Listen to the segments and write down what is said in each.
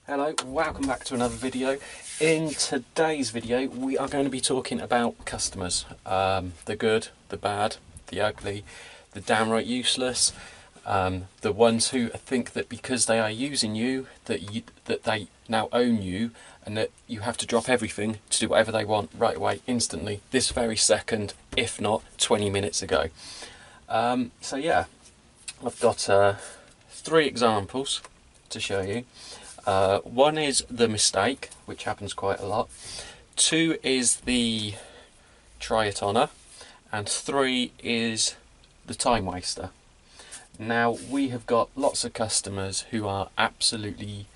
Hello, welcome back to another video. In today's video we are going to be talking about customers. The good, the bad, the ugly, the downright useless, the ones who think that because they are using you that they now own you and that you have to drop everything to do whatever they want right away, instantly, this very second, if not 20 minutes ago. So yeah, I've got 3 examples to show you. One is the mistake, which happens quite a lot. 2 is the try it honour, and 3 is the time waster. Now, we have got lots of customers who are absolutely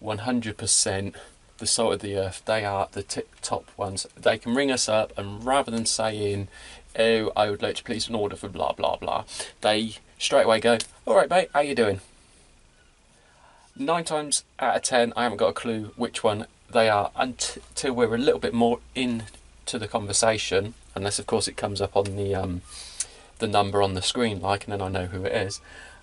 100% the salt of the earth. They are the top ones. They can ring us up and rather than saying, oh, I would like to place an order for blah blah blah, they straight away go, alright mate, how you doing? 9 times out of 10 I haven't got a clue which one they are until we're a little bit more into the conversation, unless of course it comes up on the number on the screen, like, and then I know who it is.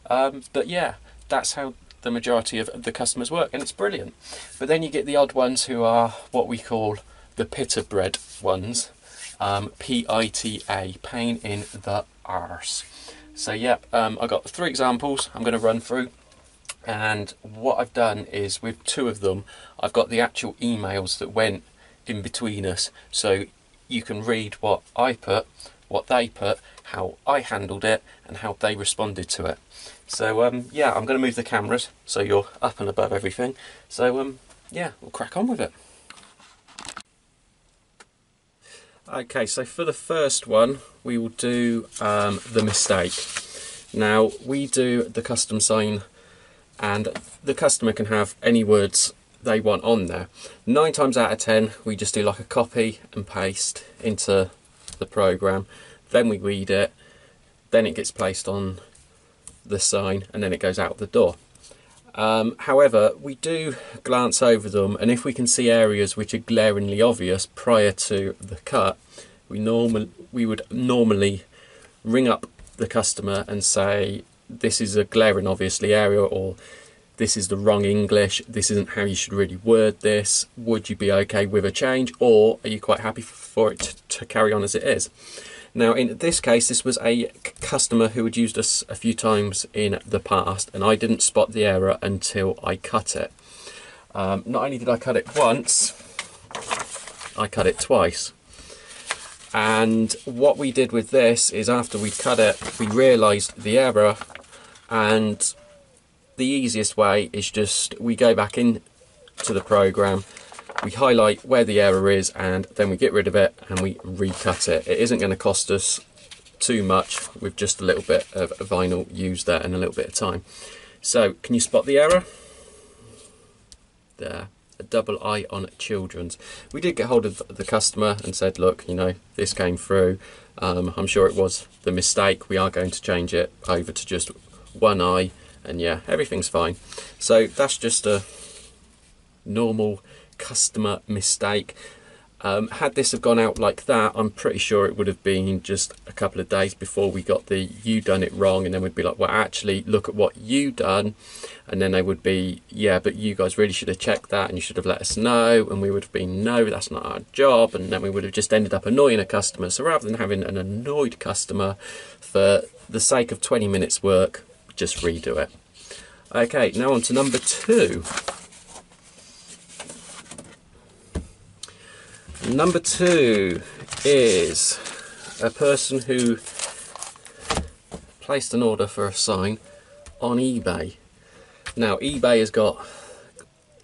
But yeah, that's how the majority of the customers work, and it's brilliant. But then you get the odd ones who are what we call the pita bread ones, P-I-T-A, pain in the arse. So yeah, I've got 3 examples I'm going to run through. And what I've done is, with 2 of them, I've got the actual emails that went in between us, so you can read what I put, what they put, how I handled it, and how they responded to it. So yeah, I'm going to move the cameras so you're up and above everything. So yeah, we'll crack on with it. Okay, so for the first one, we will do the mistake. Now, we do the custom sign, and the customer can have any words they want on there. 9 times out of 10 we just do like a copy and paste into the program, then we read it, then it gets placed on the sign, and then it goes out the door. However, we do glance over them, and if we can see areas which are glaringly obvious prior to the cut, we would normally ring up the customer and say, this is a glaring obviously area, or this is the wrong English, this isn't how you should really word this, would you be okay with a change, or are you quite happy for it to carry on as it is? Now in this case, this was a customer who had used us a few times in the past, and I didn't spot the error until I cut it. Not only did I cut it once, I cut it twice. And what we did with this is, after we cut it, we realised the error, and the easiest way is just we go back in to the program, we highlight where the error is, and then we get rid of it and we recut it. It isn't going to cost us too much with just a little bit of vinyl used there and a little bit of time. So can you spot the error? There. A double I on children's. We did get hold of the customer and said, look, you know, this came through, I'm sure it was the mistake, we are going to change it over to just 1 I, and yeah, everything's fine. So that's just a normal customer mistake. Had this have gone out like that, I'm pretty sure it would have been just a couple of days before we got the you done it wrong, and then we'd be like, well actually look at what you done, and then they would be, yeah, but you guys really should have checked that and you should have let us know, and we would have been, no, that's not our job, and then we would have just ended up annoying a customer. So rather than having an annoyed customer, for the sake of 20 minutes work, just redo it. Okay, now on to number 2. Number 2 is a person who placed an order for a sign on eBay. Now, eBay has got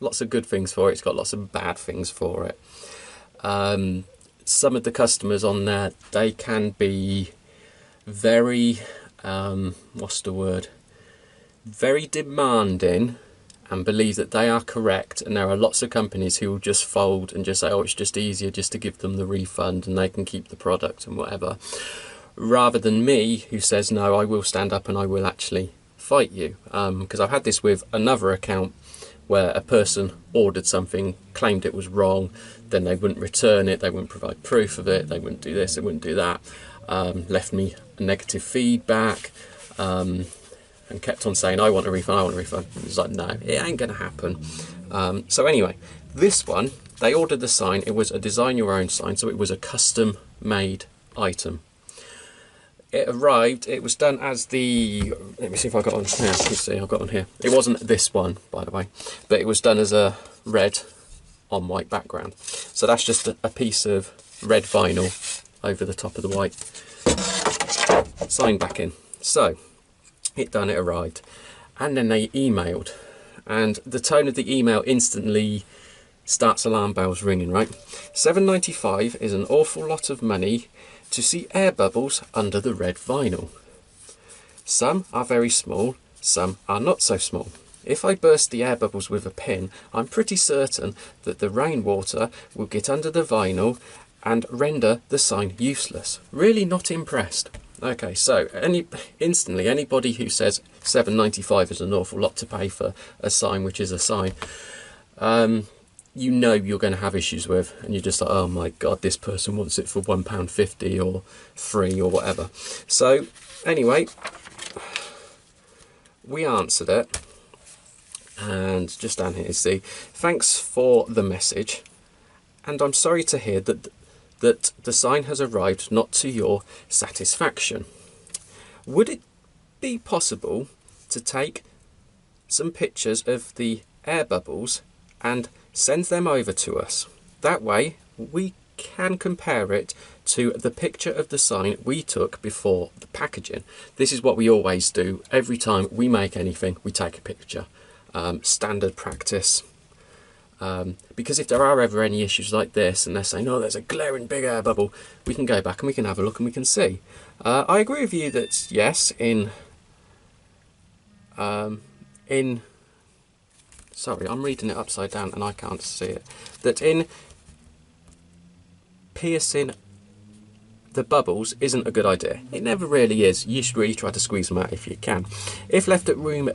lots of good things for it, it's got lots of bad things for it. Some of the customers on there, they can be very, what's the word? Very demanding, and believe that they are correct, and there are lots of companies who will just fold and just say, oh, it's just easier just to give them the refund and they can keep the product and whatever, rather than me, who says, no, I will stand up and I will actually fight you. Because I've had this with another account where a person ordered something, claimed it was wrong, then they wouldn't return it, they wouldn't provide proof of it, they wouldn't do this, they wouldn't do that, left me negative feedback, and kept on saying, I want a refund, I want a refund. It was like, no, it ain't going to happen. So anyway, this one, they ordered the sign. It was a design your own sign, so it was a custom made item. It arrived, it was done as the, let me see if I got on here, let's see, I've got on here. It wasn't this one, by the way, but it was done as a red on white background. So that's just a piece of red vinyl over the top of the white sign back in. So it arrived, and then they emailed, and the tone of the email instantly starts alarm bells ringing, right? £7.95 is an awful lot of money to see air bubbles under the red vinyl. Some are very small, some are not so small. If I burst the air bubbles with a pin, I'm pretty certain that the rainwater will get under the vinyl and render the sign useless. Really not impressed. Okay, so instantly anybody who says £7.95 is an awful lot to pay for a sign which is a sign, you know you're going to have issues with, and you're just like, oh my god, this person wants it for £1.50 or free or whatever. So anyway, we answered it, and just down here is the thanks for the message, and I'm sorry to hear that the sign has arrived not to your satisfaction. Would it be possible to take some pictures of the air bubbles and send them over to us? That way we can compare it to the picture of the sign we took before the packaging. This is what we always do. Every time we make anything, we take a picture. Standard practice. Because if there are ever any issues like this and they're saying, oh, there's a glaring big air bubble, we can go back and we can have a look and we can see. I agree with you that yes, sorry, I'm reading it upside down and I can't see it, that in piercing the bubbles isn't a good idea. It never really is. You should really try to squeeze them out if you can. If left at room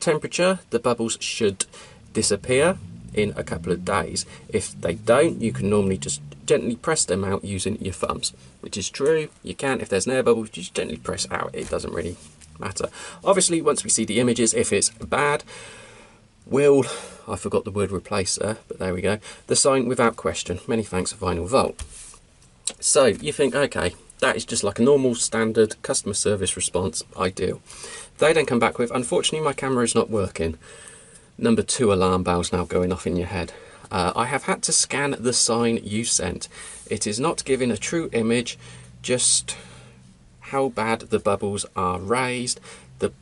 temperature, the bubbles should disappear in a couple of days. If they don't, you can normally just gently press them out using your thumbs, which is true. You can, if there's an air bubble, just gently press it out. It doesn't really matter. Obviously, once we see the images, if it's bad, I forgot the word replace there, but there we go, the sign without question. Many thanks, Vinyl Vault. So you think, okay, that is just like a normal standard customer service response, ideal. They then come back with, unfortunately my camera is not working. Number 2 alarm bells now going off in your head. I have had to scan the sign you sent. It is not giving a true image, just how bad the bubbles are raised. The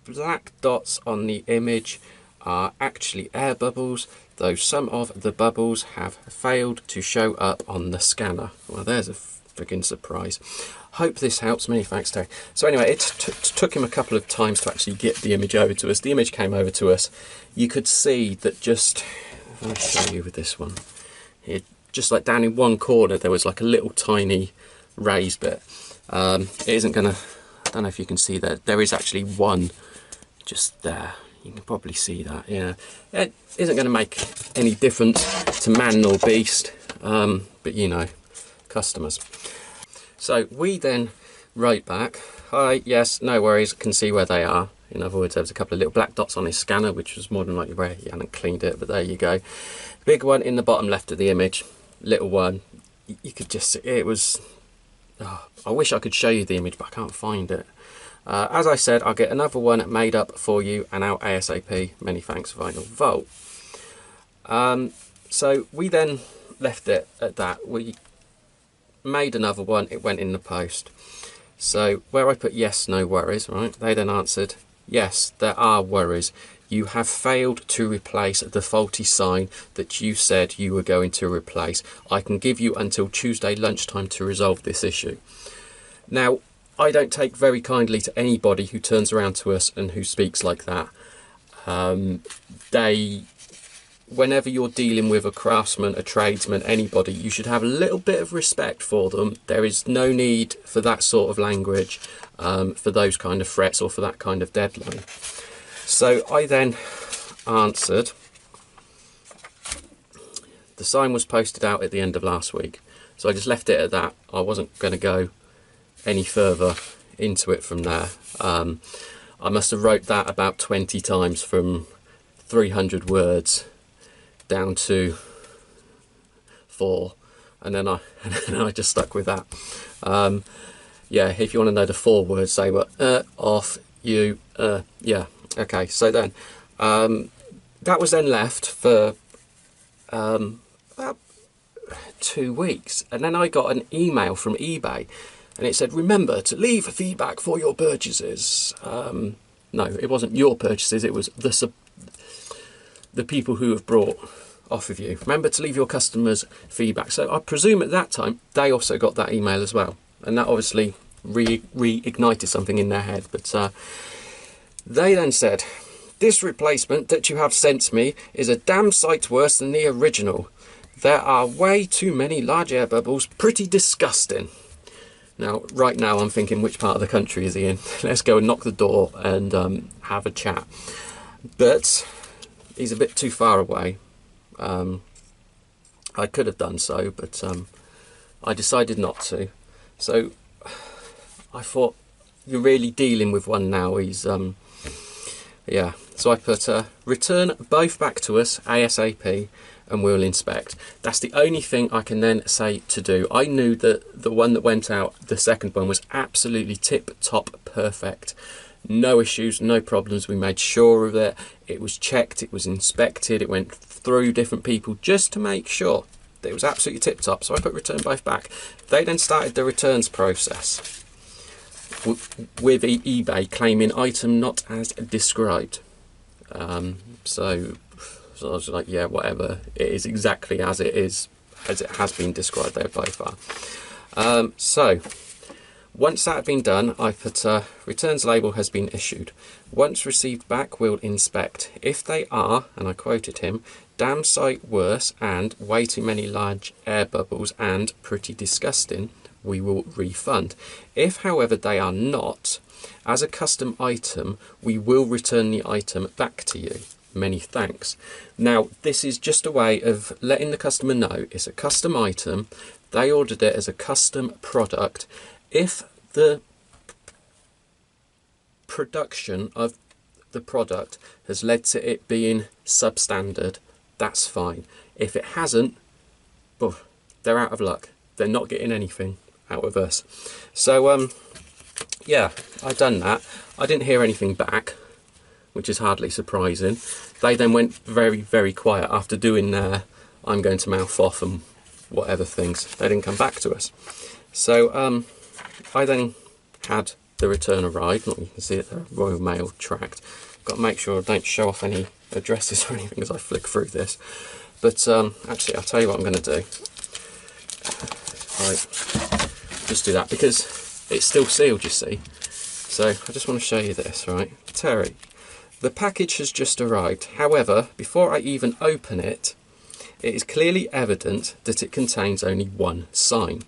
black dots on the image are actually air bubbles, though some of the bubbles have failed to show up on the scanner. Well, there's a friggin' surprise. Hope this helps. Many thanks, Terry. So anyway, it took him a couple of times to actually get the image over to us. The image came over to us. You could see that just, I'll show you with this one. Just like down in one corner, there was like a little tiny raised bit. It isn't gonna, I don't know if you can see that. There is actually one just there. You can probably see that, yeah. It isn't going to make any difference to man nor beast, but you know, customers. So we then wrote back, hi, yes, no worries, can see where they are. In other words, there was a couple of little black dots on his scanner, which was more than likely where he hadn't cleaned it, but there you go. Big one in the bottom left of the image, little one. You could just see, it was, oh, I wish I could show you the image, but I can't find it. As I said, I'll get another one made up for you and out ASAP. Many thanks, Vinyl Vault. So we then left it at that. We made another one, it went in the post. So where I put yes, no worries, right? They then answered, yes, there are worries. You have failed to replace the faulty sign that you said you were going to replace. I can give you until Tuesday lunchtime to resolve this issue. Now, I don't take very kindly to anybody who turns around to us and who speaks like that. Whenever you're dealing with a craftsman, a tradesman, anybody, you should have a little bit of respect for them. There is no need for that sort of language, for those kind of threats or for that kind of deadline. So I then answered. The sign was posted out at the end of last week, so I just left it at that. I wasn't going to go any further into it from there. I must have wrote that about 20 times from 300 words down to 4, and then I just stuck with that. Yeah, if you want to know the 4 words, they were off, you, yeah, okay. So then that was then left for about 2 weeks, and then I got an email from eBay, and it said, remember to leave feedback for your purchases. No, it wasn't your purchases, it was the people who have brought off of you. Remember to leave your customers feedback. So I presume at that time they also got that email as well, and that obviously reignited something in their head. But they then said, this replacement that you have sent me is a damn sight worse than the original. There are way too many large air bubbles, pretty disgusting. Now, right now I'm thinking, which part of the country is he in? Let's go and knock the door and have a chat. But he's a bit too far away. I could have done so, but I decided not to. So I thought, you're really dealing with one now. He's yeah. So I put return both back to us ASAP, and we'll inspect. That's the only thing I can then say to do. I knew that the one that went out, the second one, was absolutely tip-top perfect. No issues, no problems. We made sure of it. It was checked, it was inspected, it went through different people just to make sure that it was absolutely tip-top. So I put return both back. They then started the returns process with eBay claiming item not as described. So I was like, yeah, whatever, it is exactly as it is, as it has been described there by far. So once that had been done, I put returns label has been issued. Once received back, we'll inspect. If they are, and I quoted him, damn sight worse and way too many large air bubbles and pretty disgusting, we will refund. If, however, they are not, as a custom item, we will return the item back to you. Many thanks. Now, this is just a way of letting the customer know it's a custom item. They ordered it as a custom product. If the production of the product has led to it being substandard, that's fine. If it hasn't, well, they're out of luck. They're not getting anything out of us. So, yeah, I've done that. I didn't hear anything back, which is hardly surprising. They then went very, very quiet after doing their I'm going to mouth off and whatever things. They didn't come back to us. So I then had the return arrive. Look, you can see it there, Royal Mail tracked. Got to make sure I don't show off any addresses or anything as I flick through this. But actually, I'll tell you what I'm going to do. Right, just do that because it's still sealed, you see. So I just want to show you this, right? Terry, the package has just arrived. However, before I even open it, it is clearly evident that it contains only one sign.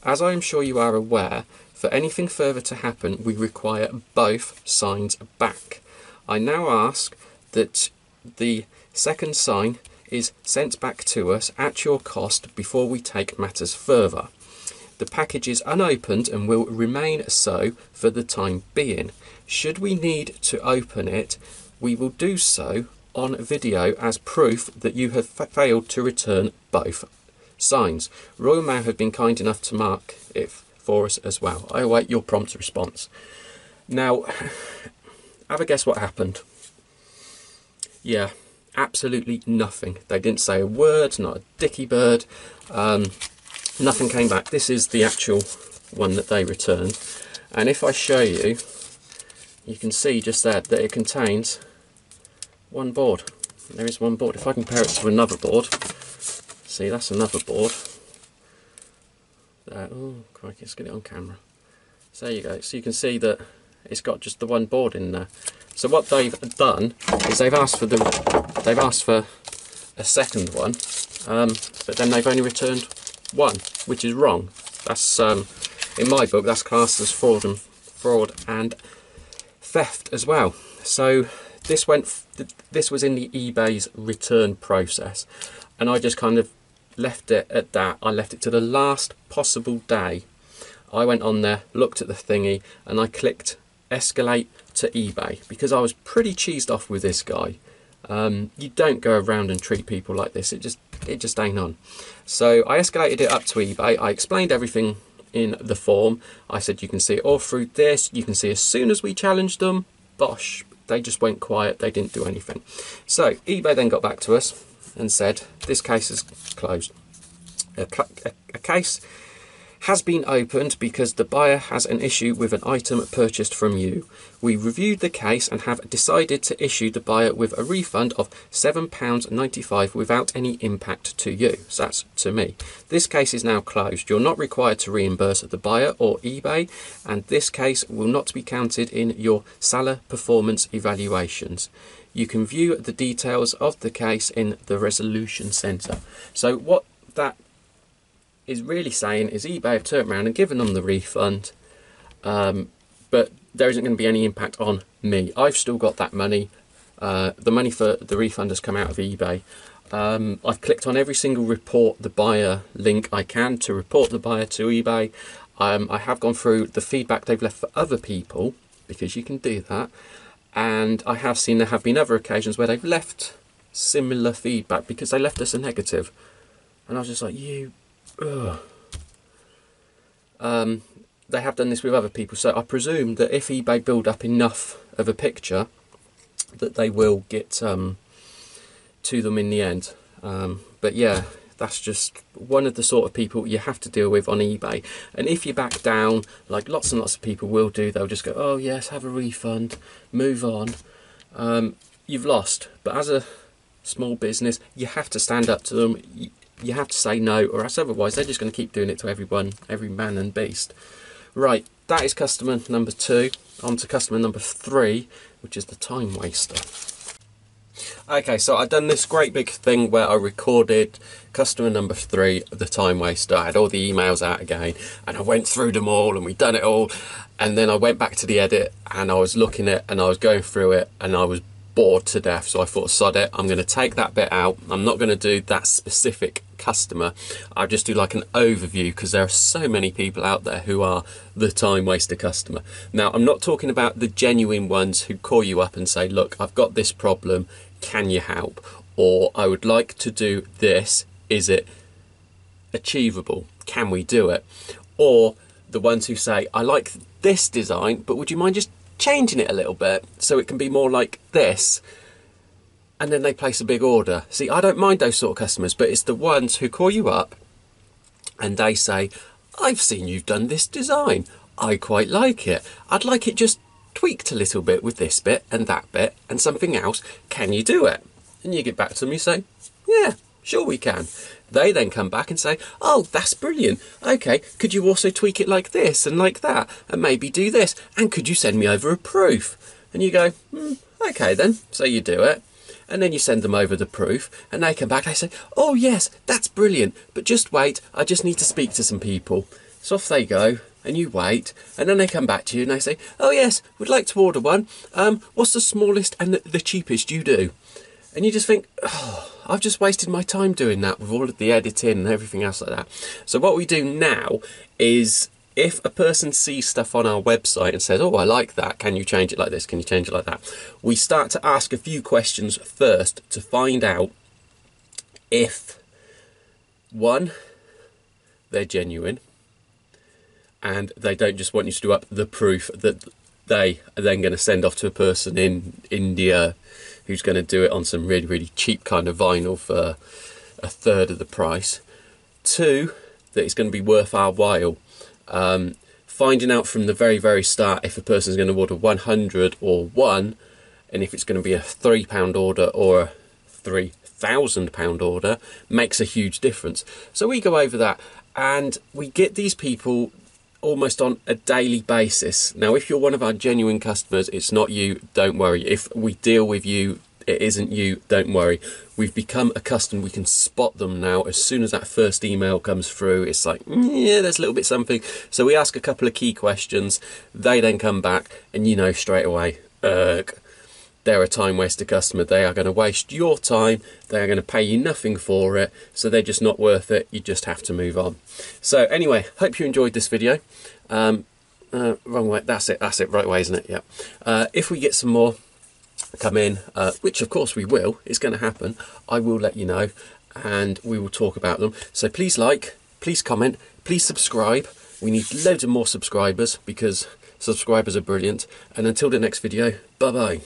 As I am sure you are aware, for anything further to happen, we require both signs back. I now ask that the second sign is sent back to us at your cost before we take matters further. The package is unopened and will remain so for the time being. Should we need to open it, we will do so on video as proof that you have failed to return both signs. Royal Mail have been kind enough to mark it for us as well. I await your prompt response. Now, have a guess what happened? Yeah, absolutely nothing. They didn't say a word, not a dicky bird. Nothing came back. This is the actual one that they returned. And if I show you, you can see just there that it contains one board. There is one board. If I compare it to another board, see, that's another board. Oh, crikey, let's get it on camera. So there you go. So you can see that it's got just the one board in there. So what they've done is they've asked for a second one, but then they've only returned one, which is wrong. That's in my book, that's classed as fraud and theft as well. So this was in the eBay's return process, and I just kind of left it at that. I left it to the last possible day. I went on there, looked at the thingy, and I clicked escalate to eBay because I was pretty cheesed off with this guy. You don't go around and treat people like this. It just ain't on. So I escalated it up to eBay. I explained everything in the form. I said you can see it all through this. You can see as soon as we challenged them, bosh, they just went quiet. They didn't do anything. So eBay then got back to us and said this case is closed. A case has been opened because the buyer has an issue with an item purchased from you. We reviewed the case and have decided to issue the buyer with a refund of £7.95 without any impact to you. So that's to me. This case is now closed. You're not required to reimburse the buyer or eBay, and this case will not be counted in your seller performance evaluations. You can view the details of the case in the resolution centre. So what that is really saying is eBay have turned around and given them the refund, but there isn't going to be any impact on me. I've still got that money. The money for the refund has come out of eBay. I've clicked on every single report the buyer link I can to report the buyer to eBay. I have gone through the feedback they've left for other people, because you can do that, and I have seen there have been other occasions where they've left similar feedback because they left us a negative, and I was just like, they have done this with other people, so I presume that if eBay build up enough of a picture that they will get to them in the end. But yeah, that's just one of the sort of people you have to deal with on eBay. And if you back down, like lots and lots of people will do, they'll just go, oh yes, have a refund, move on. You've lost. But as a small business, you have to stand up to them. You have to say no, or else otherwise they're just going to keep doing it to everyone, every man and beast. Right, that is customer number 2. On to customer number 3, which is the time waster. Okay, so I've done this great big thing where I recorded customer number 3, the time waster. I had all the emails out again, and I went through them all, and we'd done it all. And then I went back to the edit, and I was looking at it, and I was going through it, and I was bored to death. So I thought, sod it, I'm going to take that bit out. I'm not going to do that specific customer. I'll just do like an overview, because there are so many people out there who are the time waster customer. Now, I'm not talking about the genuine ones who call you up and say, look, I've got this problem, can you help? Or I would like to do this, is it achievable? Can we do it? Or the ones who say, I like this design, but would you mind just changing it a little bit so it can be more like this? And then they place a big order. See, I don't mind those sort of customers, but it's the ones who call you up and they say, I've seen you've done this design, I quite like it, I'd like it just tweaked a little bit with this bit and that bit and something else, can you do it? And you get back to them, you say, yeah, sure we can. They then come back and say, oh, that's brilliant, okay, could you also tweak it like this and like that, and maybe do this, and could you send me over a proof? And you go, okay then, so you do it. And then you send them over the proof, and they come back, they say, oh yes, that's brilliant, but just wait, I just need to speak to some people. So off they go, and you wait, and then they come back to you and they say, oh yes, we'd like to order one, what's the smallest and the cheapest you do? And you just think, oh, I've just wasted my time doing that with all of the editing and everything else like that. So what we do now is, if a person sees stuff on our website and says, oh, I like that, can you change it like this, can you change it like that? We start to ask a few questions first to find out if, one, they're genuine and they don't just want you to do up the proof that they are then going to send off to a person in India who's going to do it on some really, really cheap kind of vinyl for a third of the price. Two, that it's going to be worth our while. Finding out from the very, very start if a person's going to order 100 or 1, and if it's going to be a £3 order or a £3,000 order, makes a huge difference. So we go over that, and we get these people almost on a daily basis. Now, if you're one of our genuine customers, it's not you, don't worry. If we deal with you, it isn't you, don't worry. We've become accustomed, we can spot them now. As soon as that first email comes through, it's like, yeah, there's a little bit something. So we ask a couple of key questions, they then come back, and you know straight away, they're a time waster customer. They are going to waste your time, they are going to pay you nothing for it, so they're just not worth it. You just have to move on. So anyway, hope you enjoyed this video. Wrong way, that's it, right way, isn't it? Yeah. If we get some more, come in, which of course we will, it's going to happen, I will let you know and we will talk about them. So please like, please comment, please subscribe. We need loads of more subscribers because subscribers are brilliant. And until the next video, bye bye.